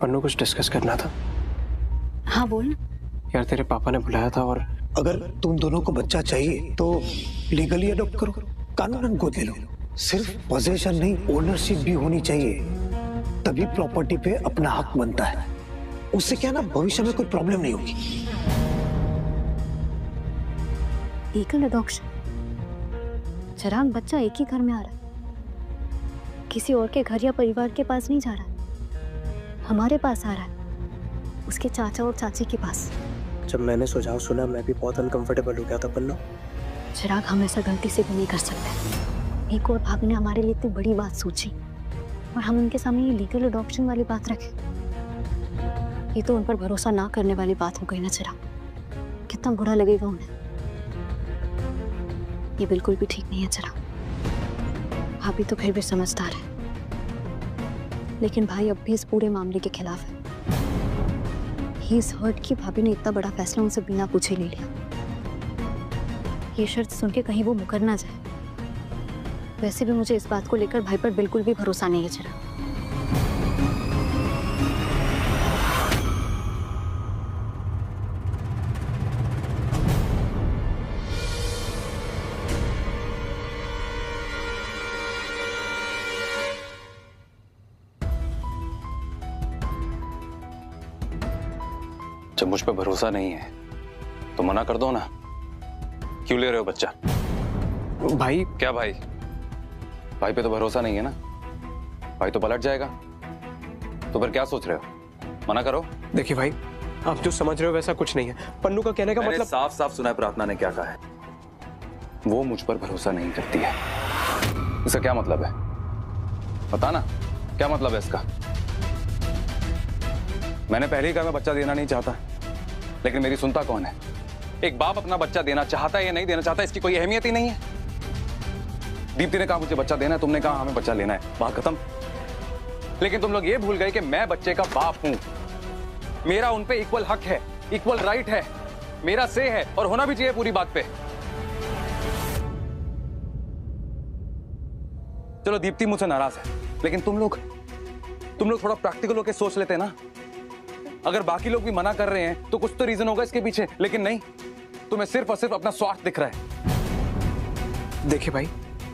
पन्नू कुछ डिस्कस करना था। हाँ बोल। यार तेरे पापा ने बुलाया था, और अगर तुम दोनों को बच्चा चाहिए तो लीगली अडॉप्ट करो, कानूनन गोद ले लो। सिर्फ पोजेशन नहीं, ओनरशिप भी होनी चाहिए, तभी प्रॉपर्टी पे अपना हक बनता है। उससे क्या ना, भविष्य में कोई प्रॉब्लम नहीं होगी। Legal adoption? चिराग, बच्चा एक ही घर में आ रहा है, किसी और के घर या परिवार के पास नहीं जा रहा, हमारे पास आ रहा है, उसके चाचा और चाची के पास। जब मैंने सुझाव सुना मैं भी बहुत अनकंफर्टेबल हो गया था पन्नू। चिराग, हम ऐसा गलती से भी नहीं कर सकते। एक और भाभी ने हमारे लिए इतनी बड़ी बात सोची और हम उनके सामने ये लीगल अडॉप्शन वाली बात रखे। ये तो उन पर भरोसा ना करने वाली बात हो गई ना चिराग। कितना बुरा लगेगा उन्हें। ये बिल्कुल भी ठीक नहीं है चिराग। भाभी तो फिर भी समझदार है, लेकिन भाई अब भी इस पूरे मामले के खिलाफ है। ही इज हर्ट कि भाभी ने इतना बड़ा फैसला उनसे बिना पूछे ले लिया। ये शर्त सुन के कहीं वो मुकर ना जाए। वैसे भी मुझे इस बात को लेकर भाई पर बिल्कुल भी भरोसा नहीं है चिराग। जब मुझ पे भरोसा नहीं है तो मना कर दो ना। क्यों ले रहे हो बच्चा? भाई क्या भाई? भाई पे तो भरोसा नहीं है ना, भाई तो पलट जाएगा। तो फिर क्या सोच रहे हो? मना करो। देखिए भाई, आप जो समझ रहे हो वैसा कुछ नहीं है। पन्नू का कहने का मतलब साफ साफ सुना है प्रार्थना ने क्या कहा है। वो मुझ पर भरोसा नहीं करती है। इसका क्या मतलब है? पता ना क्या मतलब है इसका। मैंने पहले ही कहा मैं बच्चा देना नहीं चाहता, लेकिन मेरी सुनता कौन है? एक बाप अपना बच्चा देना चाहता है या नहीं देना चाहता, इसकी कोई अहमियत ही नहीं है। दीप्ति ने कहा मुझे बच्चा देना है, तुमने कहा हमें बच्चा लेना है, बात खत्म। लेकिन तुम लोग ये भूल गए कि मैं बच्चे का बाप हूं। मेरा उन पे इक्वल हक है, इक्वल राइट है, मेरा से है, और होना भी चाहिए पूरी बात पे। चलो दीप्ति मुझसे नाराज है, लेकिन तुम लोग थोड़ा प्रैक्टिकल होकर सोच लेते ना। अगर बाकी लोग भी मना कर रहे हैं तो कुछ तो रीजन होगा इसके पीछे, लेकिन नहीं, तुम्हें सिर्फ और सिर्फ अपना स्वार्थ दिख रहा है। देखिए भाई,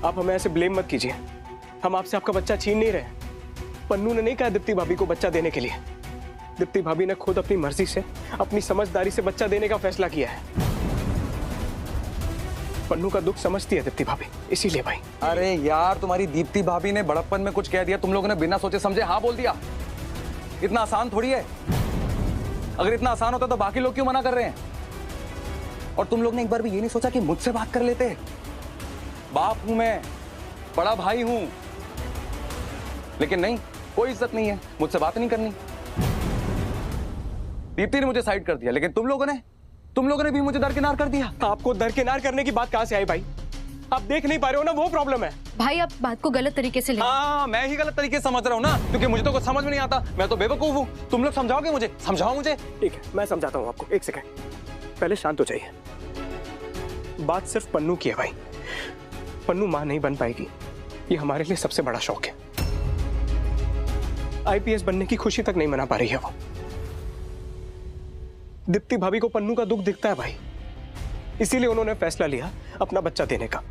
आप हमें ऐसे ब्लेम मत कीजिए। हम आपसे आपका बच्चा छीन नहीं रहे। पन्नू ने नहीं कहा दीप्ति भाभी को बच्चा देने के लिए। दीप्ति भाभी ने खुद अपनी मर्जी से, अपनी समझदारी से बच्चा देने का फैसला किया है। पन्नू का दुख समझती है दीप्ति भाभी, इसीलिए भाई। अरे यार, तुम्हारी दीप्ति भाभी ने बड़प्पन में कुछ कह दिया, तुम लोगों ने बिना सोचे समझे हाँ बोल दिया। इतना आसान थोड़ी है। अगर इतना आसान होता तो बाकी लोग क्यों मना कर रहे हैं? और तुम लोग ने एक बार भी ये नहीं सोचा कि मुझसे बात कर लेते? बाप हूं मैं, बड़ा भाई हूं, लेकिन नहीं, कोई इज्जत नहीं है, मुझसे बात नहीं करनी। दीप्ति ने मुझे साइड कर दिया, लेकिन तुम लोगों ने भी मुझे दरकिनार कर दिया। आपको दरकिनार करने की बात कहां से आई भाई? आप देख नहीं पा रहे हो ना, वो प्रॉब्लम है। भाई आप बात को गलत तरीके से ले। हाँ, मैं ही गलत तरीके से समझ रहा हूँ ना, क्योंकि मुझे तो कुछ समझ में नहीं आता। मैं तो बेवकूफ हूँ। तुम लोग समझाओगे मुझे? समझाओ मुझे। ठीक है, मैं समझाता हूँ आपको। एक सेकंड, पहले शांत हो जाइए। बात सिर्फ पन्नू की है भाई। पन्नू मां नहीं बन पाएगी, ये हमारे लिए सबसे बड़ा शौक है। आईपीएस बनने की खुशी तक नहीं मना पा रही है वो। दीप्ति भाभी को पन्नू का दुख दिखता है भाई, इसीलिए उन्होंने फैसला लिया अपना बच्चा देने का।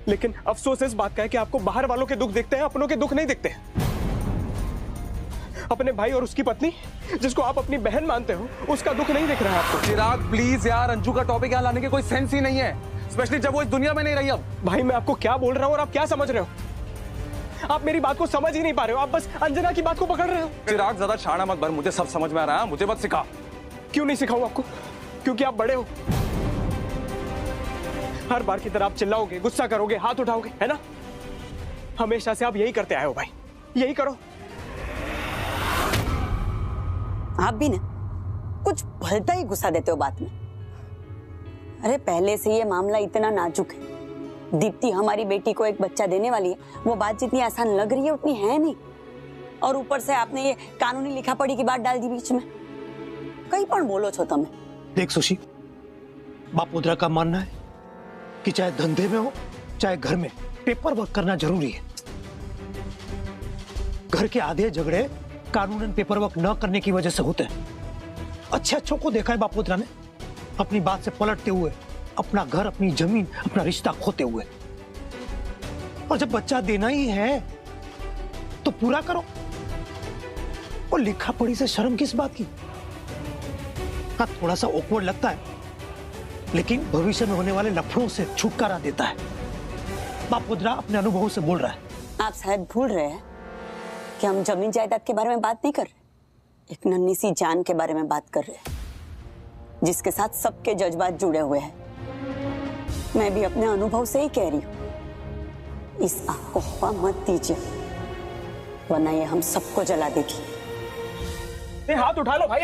लेकिन अफसोस इस बात का है कि आपको बाहर वालों के दुख दिखते हैं, अपनों के दुख नहीं दिखते। अपने भाई और उसकी पत्नी, जिसको आप अपनी बहन मानते हो, उसका दुख नहीं दिख रहा है आपको। चिराग प्लीज यार, अंजू का टॉपिक यहाँ लाने की कोई सेंस ही नहीं है, स्पेशली जब वो इस दुनिया में नहीं रही अब। भाई मैं आपको क्या बोल रहा हूँ और आप क्या समझ रहे हो? आप मेरी बात को समझ ही नहीं पा रहे हो, आप बस अंजना की बात को पकड़ रहे हो। चिराग ज्यादा छाना मत भर, मुझे सब समझ में आ रहा है, मुझे मत सिखा। क्यों नहीं सिखाऊं आपको? क्योंकि आप बड़े हो। हर बार की तरह आप चिल्लाओगे, गुस्सा करोगे, हाथ उठाओगे, है ना? हमेशा से आप यही करते आए हो भाई, यही करो। आप भी ना कुछ भलता ही गुस्सा देते हो बात में। अरे पहले से ये मामला इतना नाजुक है। दीप्ति हमारी बेटी को एक बच्चा देने वाली है, वो बात जितनी आसान लग रही है उतनी है नहीं। और ऊपर से आपने ये कानूनी लिखा पढ़ी की बात डाल दी बीच में। कहीं पण बोलो छो तमे। देख सुशी, बापोद्रा का मानना है कि चाहे धंधे में हो चाहे घर में, पेपर वर्क करना जरूरी है। घर के आधे झगड़े कानूनन पेपर वर्क न करने की वजह से होते हैं। अच्छे अच्छों को देखा है बापोद्रा ने अपनी बात से पलटते हुए, अपना घर, अपनी जमीन, अपना रिश्ता खोते हुए। और जब बच्चा देना ही है तो पूरा करो। और लिखा पढ़ी से शर्म किस बात की? हाँ, थोड़ा सा ऑकवर्ड लगता है, लेकिन भविष्य में होने वाले लफड़ों से छुटकारा देता है। बापोद्रा अपने अनुभव से बोल रहा है। आप शायद भूल रहे हैं कि हम जमीन जायदाद के बारे में बात नहीं कर रहे, एक नन्ही सी जान के बारे में बात कर रहे हैं, जिसके साथ सबके जज्बात जुड़े हुए हैं। मैं भी अपने अनुभव से ही कह रही हूँ, इस आग को हवा मत दीजिए, वरना ये हम सबको जला देगी। हाथ उठा लो भाई,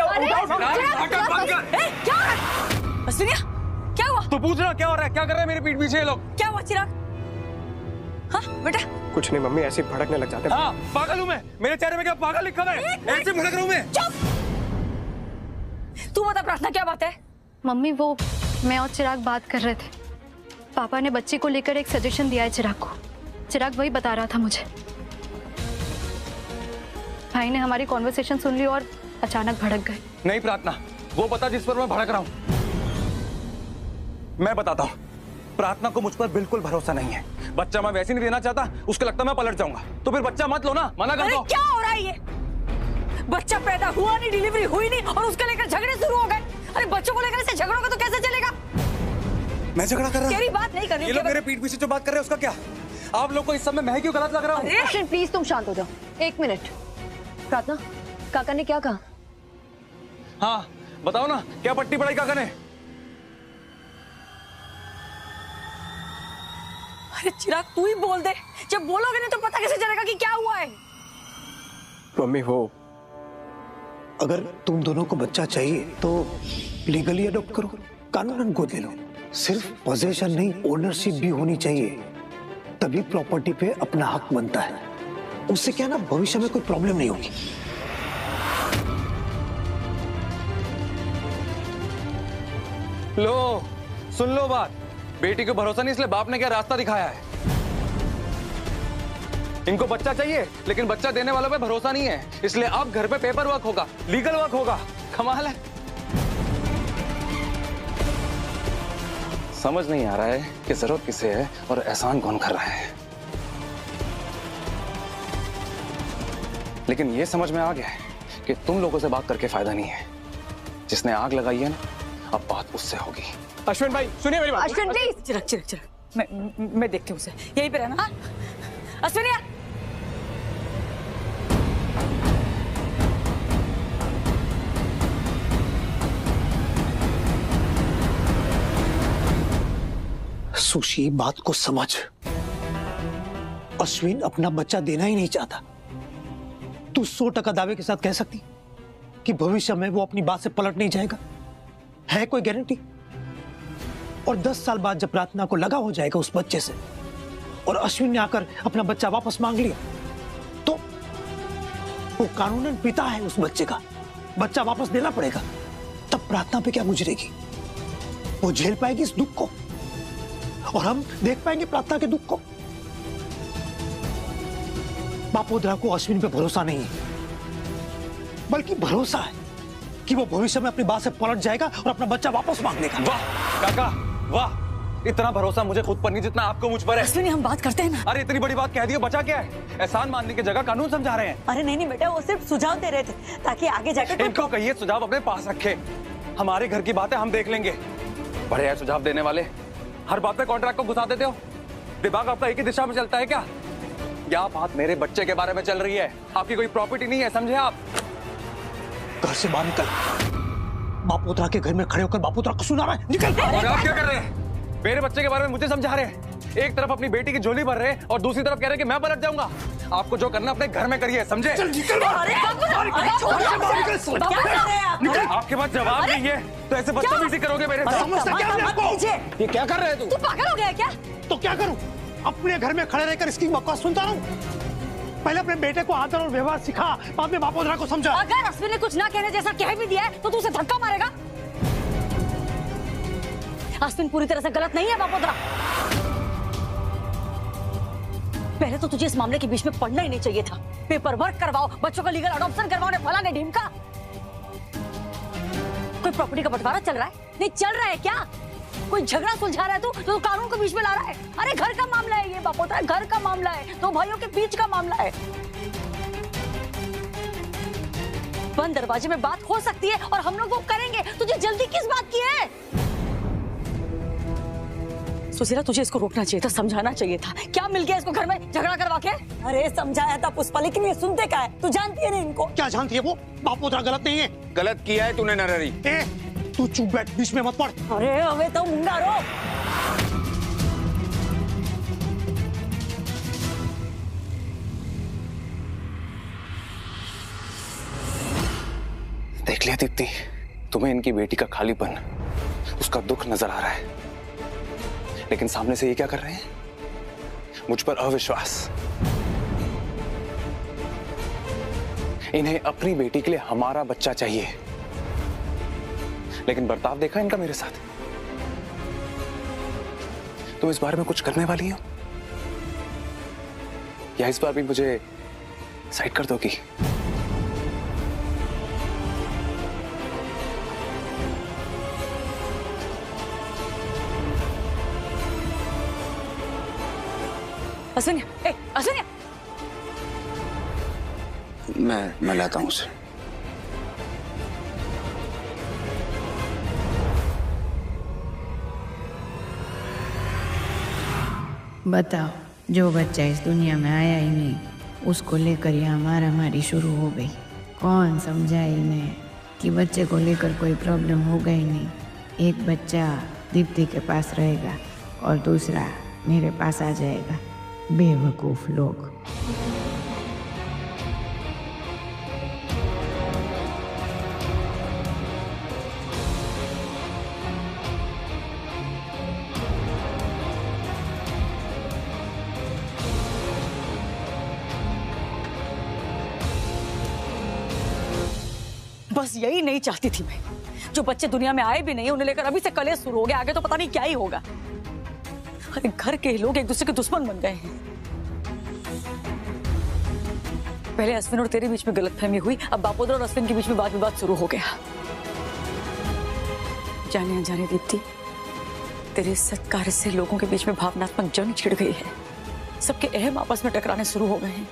अश्विनी, क्या हुआ? तो पूछ रहा क्या हो रहा है, क्या कर रहे हैं मेरे पीठ पीछे ये लोग? क्या हुआ चिराग? हाँ बेटा, कुछ नहीं मम्मी, ऐसे भड़कने लग जाते हैं। हाँ, पागल हूँ मैं? मेरे चेहरे में क्या पागल लिखा है? ऐसे भड़क रहा हूँ मैं? तू बता प्रार्थना, क्या बात है? मम्मी, वो मैं और चिराग बात कर रहे थे। पापा ने बच्चे को लेकर एक सजेशन दिया है चिराग को। चिराग वही बता रहा था मुझे। भाई ने हमारी कॉन्वर्सेशन सुन ली और अचानक भड़क गए। नहीं प्रार्थना, वो बता जिस पर मैं भड़क रहा हूँ। मैं बताता हूँ, प्रार्थना को मुझ पर बिल्कुल भरोसा नहीं है। बच्चा मैं वैसे नहीं देना चाहता, उसको लगता मैं पलट जाऊंगा। तो फिर बच्चा मत लो ना, मना कर दो। क्या हो रहा है ये? बच्चा पैदा हुआ नहीं, डिलीवरी हुई नहीं और उसके लेकर झगड़े शुरू हो गए। अरे बच्चों को लेकर ऐसे झगड़ोगे तो कैसे चलेगा? मैं झगड़ा कर रहा हूँ? तेरी बात नहीं कर रही। ये लोग मेरे पीठ पीछे जो बात कर रहे हैं उसका क्या? आप लोग को इस समय मैं क्यों गलत लग रहा हूँ? अश्विन प्लीज तुम शांत हो जाओ, 1 मिनट। प्रार्थना, काका ने क्या कहा? हाँ बताओ ना, क्या पट्टी पड़ाई काका ने? अरे चिराग, तू ही बोल दे। जब बोलोगे नहीं तो पता कैसे चलेगा कि क्या हुआ है? मम्मी, वो अगर तुम दोनों को बच्चा चाहिए तो लीगली अडॉप्ट करो, कानूनन गोद ले लो। सिर्फ पोजेशन नहीं, ओनरशिप भी होनी चाहिए, तभी प्रॉपर्टी पे अपना हक बनता है। उससे क्या ना, भविष्य में कोई प्रॉब्लम नहीं होगी। लो सुन लो बात, बेटी को भरोसा नहीं इसलिए बाप ने क्या रास्ता दिखाया है। इनको बच्चा चाहिए लेकिन बच्चा देने वालों पे भरोसा नहीं है, इसलिए अब घर पे पेपर वर्क होगा, लीगल वर्क होगा। कमाल है। समझ नहीं आ रहा है कि जरूरत किसे है और एहसान कौन कर रहा है, लेकिन ये समझ में आ गया है कि तुम लोगों से बात करके फायदा नहीं है। जिसने आग लगाई है ना, अब बात उससे होगी। अश्विन भाई सुनिए मेरी बात। अश्विन प्लीज। चिराग चिराग चिराग, मैं देखती हूँ उसे, यहीं पे रहना। अश्विनी, सुशी, बात को समझ। अश्विन अपना बच्चा देना ही नहीं चाहता। तू 100% दावे के साथ कह सकती कि भविष्य में वो अपनी बात से पलट नहीं जाएगा? है कोई गारंटी? और 10 साल बाद जब प्रार्थना को लगा हो जाएगा उस बच्चे से और अश्विन ने आकर अपना बच्चा वापस मांग लिया, तो वो कानूनन पिता है उस बच्चे का, बच्चा वापस देना पड़ेगा। तब प्रार्थना पे क्या गुजरेगी? वो झेल पाएगी इस दुख को और हम देख पाएंगे प्रार्थना के दुख को। बापोद्रा को अश्विन पे भरोसा नहीं है, बल्कि भरोसा है कि वो भविष्य में अपनी बात से पलट जाएगा और अपना बच्चा वापस मांग लेगा। वाह काका वाह, इतना भरोसा मुझे खुद पर नहीं जितना आपको मुझ पर है। अश्विनी, हम बात करते हैं ना। अरे इतनी बड़ी बात कह दी, बचा क्या है? एहसान मानने की जगह कानून समझा रहे हैं। अरे नहीं बेटा, वो सिर्फ सुझाव दे रहे थे ताकि आगे जाकर इनको कहिए सुझाव अपने पास रखे, हमारे घर की बातें हम देख लेंगे। बड़े हैं सुझाव देने वाले, हर बात पे कॉन्ट्रैक्ट को घुसा देते हो। दिमाग आपका एक ही दिशा में चलता है क्या? या बात मेरे बच्चे के बारे में चल रही है, आपकी कोई प्रॉपर्टी नहीं है, समझे आप? घर से बाहर निकल। बापोद्रा के घर में खड़े होकर बापोद्रा को सुना रहा है, निकल। और आप क्या कर रहे हैं? मेरे बच्चे के बारे में मुझे समझा रहे हैं। एक तरफ अपनी बेटी की झोली भर रहे हैं और दूसरी तरफ कह रहे हैं कि मैं पलट जाऊंगा। आपको जो करना अपने घर में करिए, समझे? आपके पास जवाब नहीं है तो ऐसे बदतमीजी करोगे मेरे साथ? ये क्या कर रहे हैं तू पागल हो गया क्या? तो क्या करूं? अपने घर में खड़े रहकर इसकी बकवास सुनता रहूं? पहले अपने बेटे को आदर और व्यवहार सिखा, बाद में बापोद्रा को समझा। अगर अश्विन ने कुछ ना कहने जैसा कह भी दिया है तो तू उसे धक्का मारेगा? अश्विन पूरी तरह से गलत नहीं है बापोद्रा। पहले तो तुझे इस मामले के बीच में पड़ना ही नहीं चाहिए था। पेपर वर्क करवाओ, बच्चों का लीगल अडॉप्शन करवाओ, फलाने ढीम का। कोई प्रॉपर्टी का बंटवारा चल रहा है? नहीं चल रहा है क्या? कोई झगड़ा सुलझा रहा है तो कानून को बीच में ला रहा है। अरे घर का मामला है ये बाप, होता है घर का मामला है, दो भाइयों के बीच का मामला है। बंद दरवाजे में बात हो सकती है और हम लोग वो करेंगे। तुझे जल्दी किस बात की है? सुशीला, तुझे इसको रोकना चाहिए था, समझाना चाहिए था। क्या मिल गया इसको घर में झगड़ा करवा के? अरे समझाया था पुष्पा, लेकिन ये सुनते क्या है? तू जानती है ना इनको? क्या जानती है वो? बाप पोतरा गलत नहीं है। गलत किया है तूने नरहरी। तू चुप बैठ, बीच में मत पड़। अरे अबे तो मुंडा रो। देख लिया दीप्ति, तुम्हें इनकी बेटी का खालीपन, उसका दुख नजर आ रहा है, लेकिन सामने से ये क्या कर रहे हैं? मुझ पर अविश्वास। इन्हें अपनी बेटी के लिए हमारा बच्चा चाहिए, लेकिन बर्ताव देखा इनका मेरे साथ। तुम इस बारे में कुछ करने वाली हो या इस बार भी मुझे साइड कर दोगी? असुनिया, असुनिया। मैं लाता हूं उसे। बताओ, जो बच्चा इस दुनिया में आया ही नहीं, उसको लेकर यहाँ मारामारी शुरू हो गई। कौन समझाए इन्हें कि बच्चे को लेकर कोई प्रॉब्लम हो गई नहीं। एक बच्चा दीप्ति के पास रहेगा और दूसरा मेरे पास आ जाएगा। बेवकूफ लोग। बस यही नहीं चाहती थी मैं। जो बच्चे दुनिया में आए भी नहीं, उन्हें लेकर अभी से कलेश शुरू हो गया। आगे तो पता नहीं क्या ही होगा। अरे घर के लोग एक दूसरे के दुश्मन बन गए हैं। पहले अश्विन और तेरे बीच में गलतफहमी हुई, अब बापोदर और अश्विन के बीच में वाद विवाद शुरू हो गया। जाने अनजाने दीप्ति, तेरे सत्कार से लोगों के बीच में भावनात्मक जंग छिड़ गई है। सबके अहम आपस में टकराने शुरू हो गए हैं।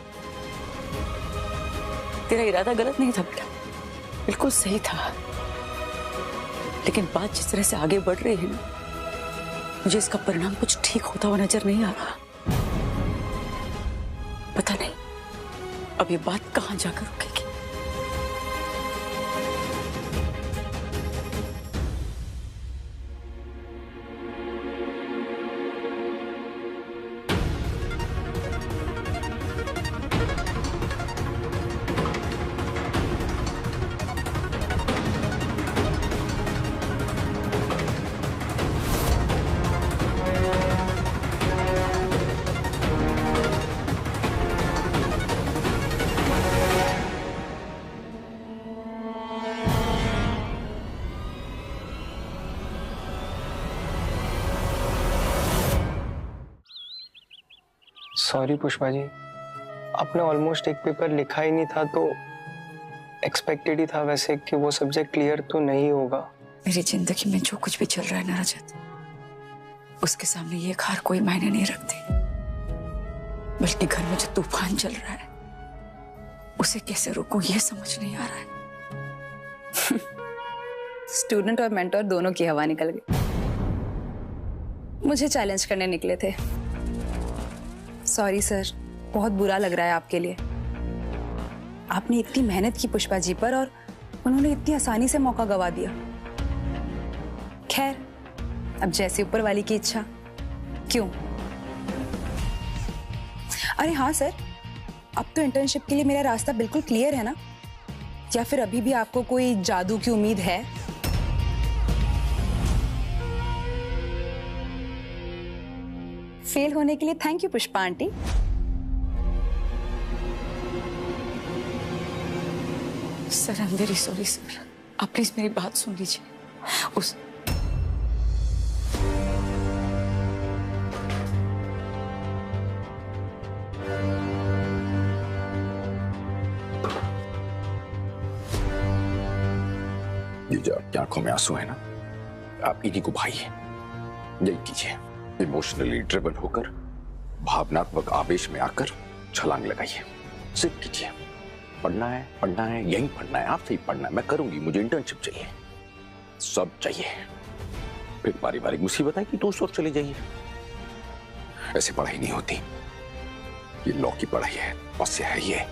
तेरा इरादा गलत नहीं था बेटा, बिल्कुल सही था, लेकिन बात जिस तरह से आगे बढ़ रही है ना, मुझे इसका परिणाम कुछ ठीक होता हुआ नजर नहीं आ रहा। पता नहीं अब ये बात कहां जाकर रुकेगी। सॉरी पुष्पा जी, आपने ऑलमोस्ट एक पेपर लिखा ही नहीं था, तो एक्सपेक्टेड ही था वैसे कि वो सब्जेक्ट क्लियर तो नहीं होगा। मेरी जिंदगी में जो कुछ भी चल रहा है ना रजत, उसके सामने ये हार कोई मायने नहीं रखती। बल्कि घर में जो तूफान चल रहा है, उसे कैसे रोकूं ये समझ नहीं आ रहा है। स्टूडेंट और मेंटोर दोनों की हवा निकल गई। मुझे चैलेंज करने निकले थे। सॉरी सर, बहुत बुरा लग रहा है आपके लिए। आपने इतनी मेहनत की पुष्पा जी पर और उन्होंने इतनी आसानी से मौका गवा दिया। खैर, अब जैसे ऊपर वाली की इच्छा। क्यों? अरे हाँ सर, अब तो इंटर्नशिप के लिए मेरा रास्ता बिल्कुल क्लियर है ना? या फिर अभी भी आपको कोई जादू की उम्मीद है? फेल होने के लिए thank you Pushpa aunty. Sir, I am very sorry sir, आप प्लीज मेरी बात सुन लीजिए। उस ये जो आपकी आंखों में आंसू है ना, आप इन्हीं को भाइए, यही कीजिए। इमोशनली ड्रिवन होकर, भावनात्मक आवेश में आकर छलांग लगाइए, सिर्फ कीजिए। पढ़ना है, यही पढ़ना है, आपसे ही पढ़ना है। मैं करूंगी, मुझे इंटर्नशिप चाहिए, सब चाहिए। फिर पारिवारिक मुसीबत आएगी तो उस वक्त चले जाइए। ऐसे पढ़ाई नहीं होती, ये लॉ की पढ़ाई है, तपस्या है ये।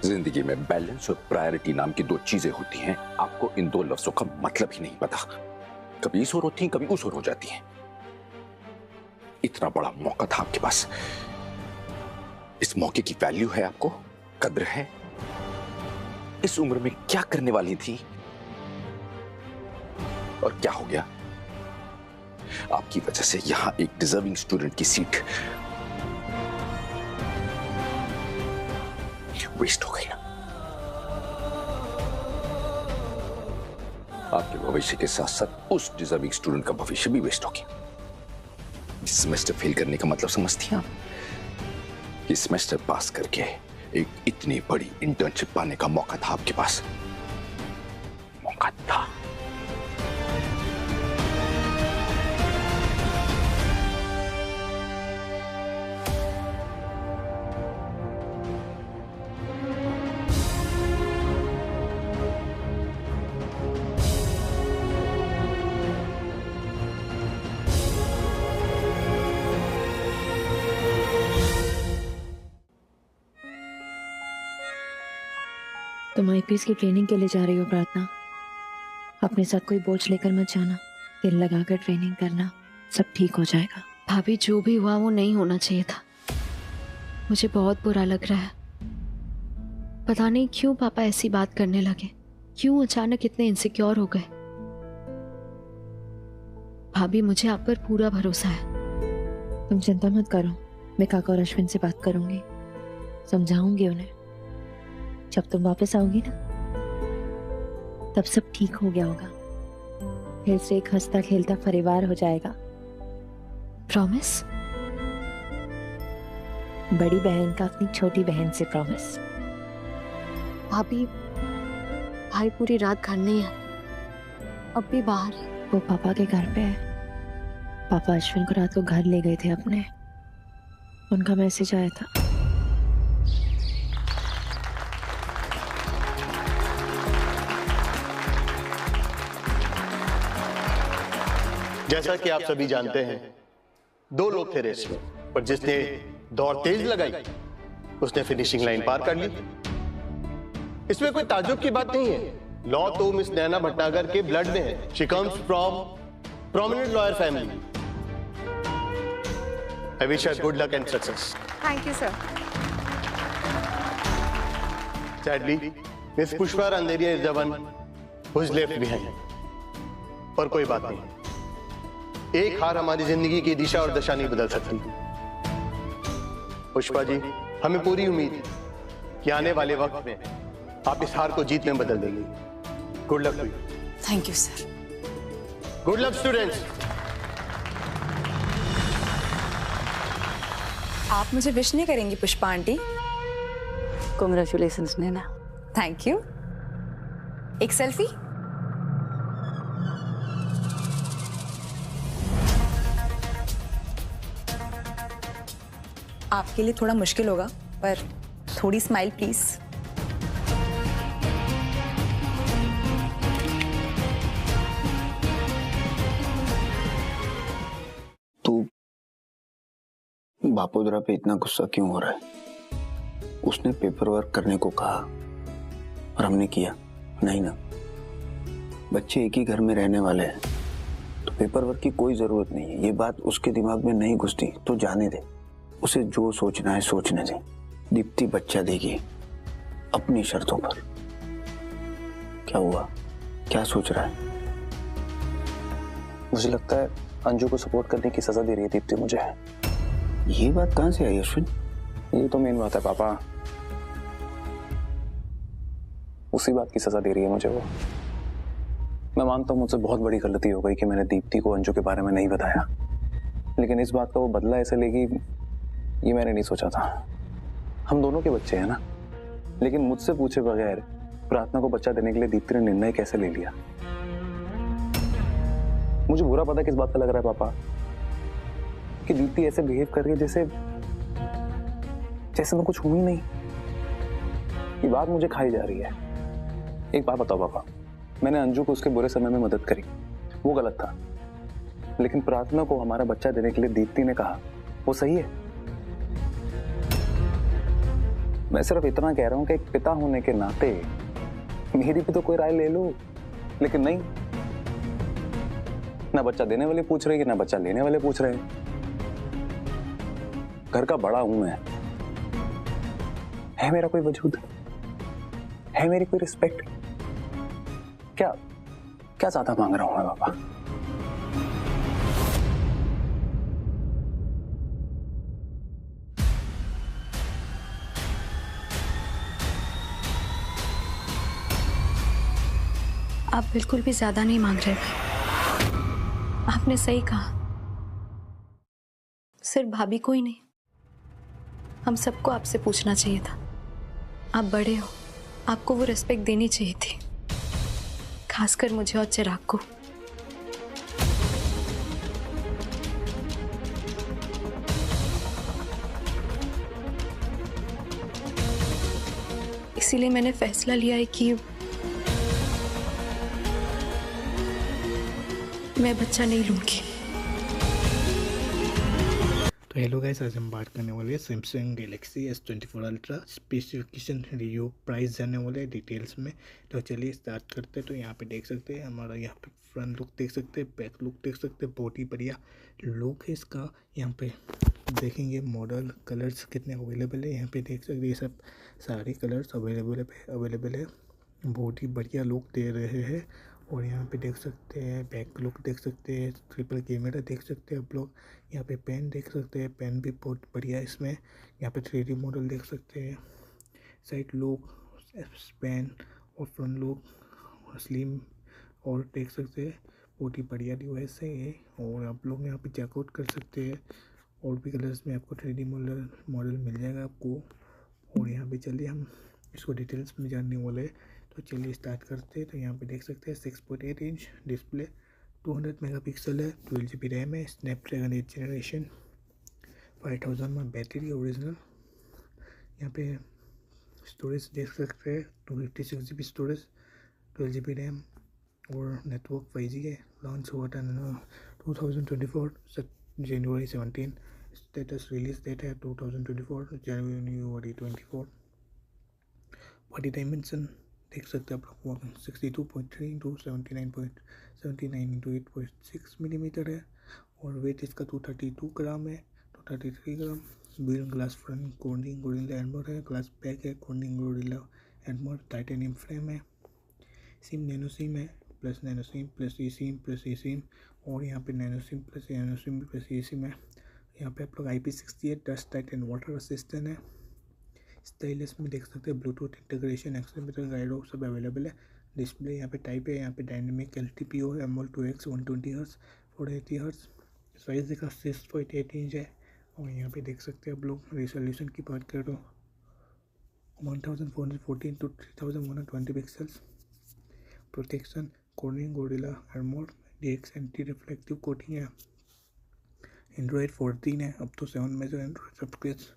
जिंदगी में बैलेंस और प्रायोरिटी नाम की दो चीजें होती हैं। आपको इन दो लफ्जों का मतलब ही नहीं पता। कभी इस ओर होती हैं, कभी उस ओर हो जाती हैं। इतना बड़ा मौका था आपके पास, इस मौके की वैल्यू है आपको, कद्र है? इस उम्र में क्या करने वाली थी और क्या हो गया? आपकी वजह से यहां एक डिजर्विंग स्टूडेंट की सीट वेस्ट हो गई ना। आपके भविष्य के साथ साथ उस डिजर्विंग स्टूडेंट का भविष्य भी वेस्ट हो गया। इस सेमेस्टर फेल करने का मतलब समझती हैं आप? इस सेमेस्टर पास करके एक इतनी बड़ी इंटर्नशिप पाने का मौका था आपके पास, मौका था। तुम आईपीएस की ट्रेनिंग के लिए जा रही हो प्रार्थना। अपने साथ कोई बोझ लेकर मत जाना, दिल लगाकर ट्रेनिंग करना, सब ठीक हो जाएगा। भाभी, जो भी हुआ वो नहीं होना चाहिए था। मुझे बहुत बुरा लग रहा है। पता नहीं क्यों पापा ऐसी बात करने लगे, क्यों अचानक इतने इनसिक्योर हो गए। भाभी, मुझे आप पर पूरा भरोसा है। तुम चिंता मत करो, मैं काका और अश्विन से बात करूंगी, समझाऊंगी उन्हें। जब तुम वापस आओगी ना, तब सब ठीक हो गया होगा, फिर से एक हंसता खेलता परिवार हो जाएगा। प्रॉमिस? बड़ी बहन का अपनी छोटी बहन से प्रॉमिस। भाभी, भाई पूरी रात घर नहीं है, अब भी बाहर है। वो पापा के घर पे है। पापा अश्विन को रात को घर ले गए थे अपने, उनका मैसेज आया था। जैसा कि आप सभी जानते हैं, दो लोग थे रेस में, पर जिसने दौड़ तेज लगाई उसने फिनिशिंग लाइन पार कर ली। इसमें कोई ताज्जुब की बात नहीं है। लॉ तो मिस नैना भटनागर के ब्लड में है। She comes from prominent lawyer family. I wish her good luck and success. Thank you sir. Sadly miss Pushpa Randheria is the one who is left behind. पर कोई बात नहीं, एक हार हमारी जिंदगी की दिशा और दशा नहीं बदल सकती। पुष्पा जी, हमें पूरी उम्मीद है कि आने वाले वक्त में आप इस हार को जीत में बदल देंगी। Good luck to you. Thank you sir. Good luck students. आप मुझे विश नहीं करेंगी Pushpa aunty? Congratulations Naina. Thank you. एक सेल्फी? आपके लिए थोड़ा मुश्किल होगा, पर थोड़ी स्माइल प्लीज। तू बापोदरा पे इतना गुस्सा क्यों हो रहा है? उसने पेपर वर्क करने को कहा और हमने किया नहीं ना। बच्चे एक ही घर में रहने वाले हैं, तो पेपर वर्क की कोई जरूरत नहीं है। ये बात उसके दिमाग में नहीं घुसती तो जाने दे, उसे जो सोचना है सोचने दे। दीप्ति बच्चा देगी अपनी शर्तों पर। क्या हुआ, क्या सोच रहा है? मुझे लगता है अंजू को सपोर्ट करने की सजा दे रही है दीप्ति मुझे। ये बात कहां से आई अश्विन? ये तो मेन बात है पापा, उसी बात की सजा दे रही है मुझे वो। मैं मानता हूँ मुझसे बहुत बड़ी गलती हो गई कि मैंने दीप्ति को अंजू के बारे में नहीं बताया, लेकिन इस बात का वो बदला ऐसे लेगी ये मैंने नहीं सोचा था। हम दोनों के बच्चे हैं ना, लेकिन मुझसे पूछे बगैर प्रार्थना को बच्चा देने के लिए दीप्ति ने निर्णय कैसे ले लिया? मुझे बुरा पता किस बात का लग रहा है पापा, कि दीप्ति ऐसे बिहेव कर रही है जैसे जैसे मैं कुछ हूं ही नहीं। ये बात मुझे खाई जा रही है। एक बात बताओ पापा, मैंने अंजू को उसके बुरे समय में मदद करी, वो गलत था, लेकिन प्रार्थना को हमारा बच्चा देने के लिए दीप्ति ने कहा, वो सही है। मैं सिर्फ इतना कह रहा हूं कि एक पिता होने के नाते मेरी भी तो कोई राय ले लो, लेकिन नहीं, ना बच्चा देने वाले पूछ रहे हैं ना बच्चा लेने वाले पूछ रहे हैं। घर का बड़ा हूं मैं, है मेरा कोई वजूद, है मेरी कोई रिस्पेक्ट? क्या क्या ज्यादा मांग रहा हूं मैं पापा? आप बिल्कुल भी ज्यादा नहीं मांग रहे भाई, आपने सही कहा। सिर्फ भाभी को ही नहीं, हम सबको आपसे पूछना चाहिए था। आप बड़े हो, आपको वो रिस्पेक्ट देनी चाहिए थी, खासकर मुझे और चिराग को। इसीलिए मैंने फैसला लिया है कि मैं बच्चा नहीं लूंगी। तो हेलो गाइस, आज हम बात करने वाले हैं Samsung Galaxy S24 ultra specification, review, price जानने वाले हैं डिटेल्स में। तो चलिए स्टार्ट करते हैं। तो यहाँ पे देख सकते हैं हमारा, यहाँ पे फ्रंट लुक देख सकते हैं, बैक लुक देख सकते हैं, बहुत ही बढ़िया लुक है इसका। यहाँ पे देखेंगे मॉडल कलर्स कितने अवेलेबल है, यहाँ पे देख सकते हैं ये सब सारे कलर्स अवेलेबल है। बहुत ही बढ़िया लुक दे रहे हैं। और यहाँ पे देख सकते हैं बैक लुक देख सकते हैं, ट्रिपल कैमरा देख सकते हैं आप लोग। यहाँ पे पेन देख सकते हैं, पेन भी बहुत बढ़िया है इसमें। यहाँ पे 3D मॉडल देख सकते हैं, साइड लुक, पेन और फ्रंट लुक स्लिम, और देख सकते हैं बहुत ही बढ़िया डिवाइस है ये। और आप लोग यहाँ पे चेकआउट कर सकते हैं, और भी कलर्स में आपको 3D मॉडल मिल जाएगा आपको। और यहाँ पे चलिए हम इसको डिटेल्स में जानने वाले हैं। तो चलिए स्टार्ट करते हैं। तो यहाँ पे देख सकते हैं 6.8 इंच डिस्प्ले, 200 मेगापिक्सल है, 12 GB रैम है, स्नैपड्रैगन 8 जनरेशन, 5000 में बैटरी ओरिजिनल। यहाँ पे स्टोरेज देख सकते हैं 256 GB स्टोरेज, 12 GB रैम, और नेटवर्क 5G है। लॉन्च हुआ था 2024 जनवरी 17, स्टेटस रिलीज डेट है 2024 जनवरी 24। बॉडी डायमेंशन देख सकते हैं आप लोग 62.3 इंटू 79.79 इंटू 8.6 मिलीमीटर है। और वेट इसका 232 ग्राम है, 233 gram. Build glass front Corning Gorilla Armor है, ग्लास बैक है Corning Gorilla Armor, titanium frame है। सिम नैनो सिम है, plus nano SIM plus e SIM plus e SIM, और यहाँ पे nano SIM plus e SIM है। यहाँ पे आप लोग IP68 dust tight and water resistant है। स्टाइलिश में देख सकते हैं ब्लूटूथ इंटीग्रेशन, एक्सेलेरोमीटर, गाइडो सब अवेलेबल है। डिस्प्ले यहाँ पे टाइप है, यहाँ पे डायनेमिक LTPO है, AMOLED 2X 120 hertz 480 hertz. Size देखा 6.8 इंच है। और यहाँ पे देख सकते हैं आप लोग रेजोल्यूशन की बात करें तो 1440 to 3120 pixels. Protection Corning Gorilla Armor DX anti reflective coating है। एंड्रॉयड 14 है, अब तो 7 मेजर एंड्रॉयड सबकेस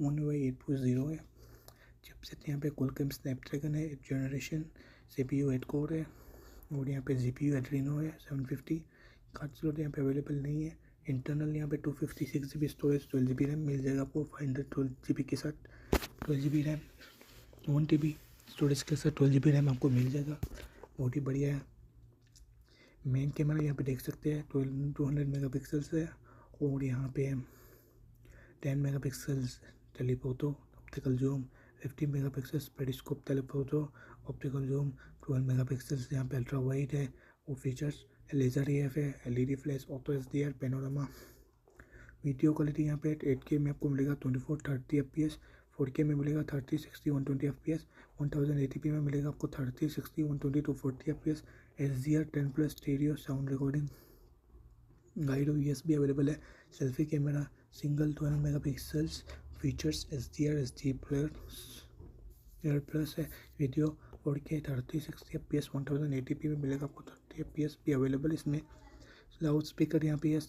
MonUI 8.0 है। चिपसेट यहाँ पे क्वालकॉम स्नैपड्रैगन है 8 जनरेशन, CPU 8 कोर है। और यहाँ पे GPU एड्रीनो है 750। कार्ड स्लॉट यहाँ पे अवेलेबल नहीं है। इंटरनल यहाँ पे 256 GB स्टोरेज, 12 GB रैम मिल जाएगा आपको 512 GB के साथ, 12 GB रैम 1 TB स्टोरेज के साथ 12 GB रैम आपको मिल जाएगा, बहुत ही बढ़िया है। मेन कैमरा यहाँ पे देख सकते हैं 200 मेगापिक्सल है। और यहाँ पे 10 megapixels telephoto optical zoom, 50 megapixel periscope telephoto optical zoom, 12 megapixels यहाँ पे अल्ट्रा वाइड है। और फीचर्स लेज़र AF है, LED flash, auto HDR, panorama. Video quality यहाँ पे 8K में आपको मिलेगा 2430 FPS, 4K में मिलेगा 30 60 120 FPS, 1080p में मिलेगा आपको 30 60 120 240 FPS। HDR 10+ stereo sound recording, guide और USB अवेलेबल है। Selfie camera single 12 megapixels, features HDR HDR+ है। वीडियो 4K 30 60 FPS 1080p में मिलेगा आपको, 30 FPS भी अवेलेबल इसमें। लाउड स्पीकर यहाँ पे है।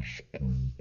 Crash and